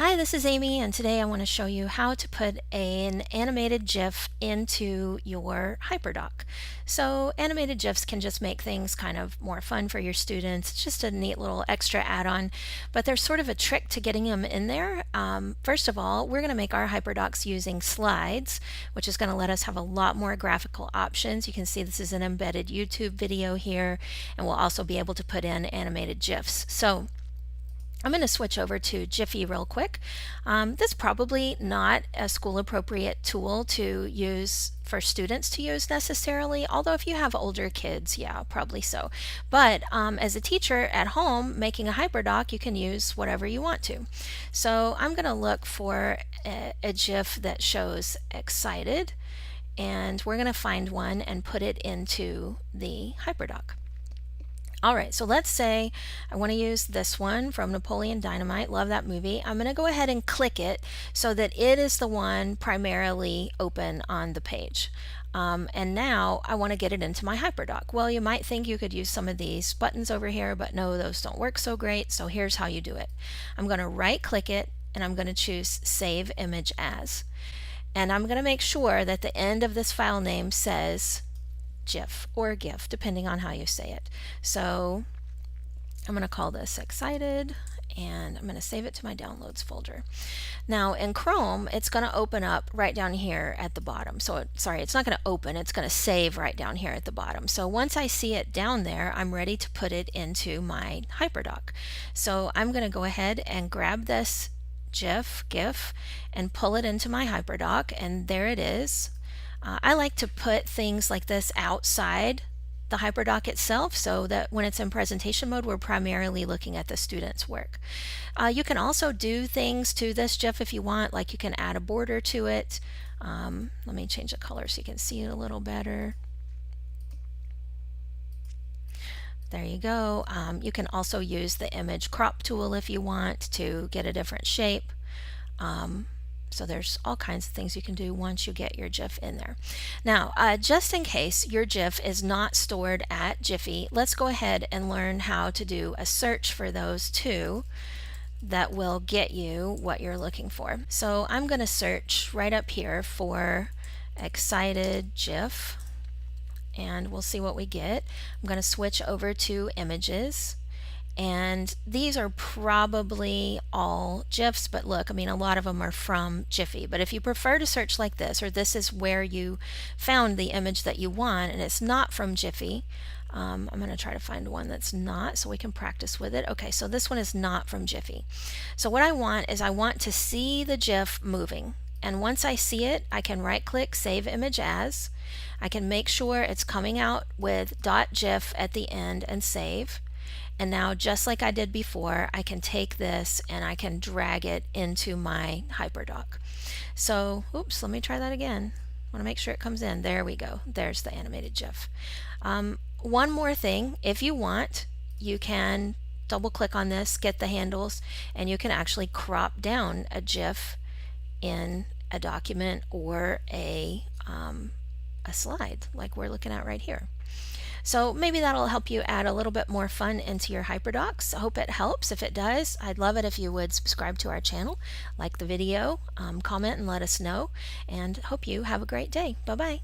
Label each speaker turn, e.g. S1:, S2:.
S1: Hi, this is Amy, and today I want to show you how to put an animated GIF into your Hyperdoc. So animated GIFs can just make things kind of more fun for your students. It's just a neat little extra add-on, but there's sort of a trick to getting them in there. First of all, we're going to make our Hyperdocs using slides, which is going to let us have a lot more graphical options. You can see this is an embedded YouTube video here, and we'll also be able to put in animated GIFs. So I'm going to switch over to Jiffy real quick. This is probably not a school appropriate tool to use for students to use necessarily, although if you have older kids, yeah, probably so. But as a teacher at home making a Hyperdoc, you can use whatever you want to. So I'm going to look for a GIF that shows excited, and we're going to find one and put it into the Hyperdoc. All right, so let's say I want to use this one from Napoleon Dynamite. Love that movie. I'm going to go ahead and click it so that it is the one primarily open on the page. And now I want to get it into my Hyperdoc. Well, you might think you could use some of these buttons over here, but no, those don't work so great. So here's how you do it. I'm going to right click it and I'm going to choose Save Image As. And I'm going to make sure that the end of this file name says GIF or GIF, depending on how you say it. So I'm going to call this excited, and I'm going to save it to my downloads folder. Now in Chrome, it's going to open up right down here at the bottom. So sorry, it's not going to open, it's going to save right down here at the bottom. So once I see it down there, I'm ready to put it into my Hyperdoc. So I'm going to go ahead and grab this GIF, and pull it into my Hyperdoc, and there it is. I like to put things like this outside the Hyperdoc itself so that when it's in presentation mode, we're primarily looking at the student's work. You can also do things to this GIF if you want, like you can add a border to it. Let me change the color so you can see it a little better. There you go. You can also use the image crop tool if you want to get a different shape. So there's all kinds of things you can do once you get your GIF in there. Now, just in case your GIF is not stored at Jiffy, let's go ahead and learn how to do a search for those two that will get you what you're looking for. So I'm going to search right up here for excited GIF, and we'll see what we get. I'm going to switch over to images. And these are probably all GIFs, but look, I mean, a lot of them are from Jiffy. But if you prefer to search like this, or this is where you found the image that you want and it's not from Jiffy, I'm going to try to find one that's not so we can practice with it. Okay, so this one is not from Jiffy. So what I want is I want to see the GIF moving. And once I see it, I can right click Save Image As. I can make sure it's coming out with .gif at the end and save. And now, just like I did before, I can take this and I can drag it into my Hyperdoc. So, oops, let me try that again. I want to make sure it comes in. There we go. There's the animated GIF. One more thing, if you want, you can double click on this, get the handles, and you can actually crop down a GIF in a document or a slide like we're looking at right here. So maybe that'll help you add a little bit more fun into your Hyperdocs. I hope it helps. If it does, I'd love it if you would subscribe to our channel, like the video, comment and let us know, and hope you have a great day. Bye-bye.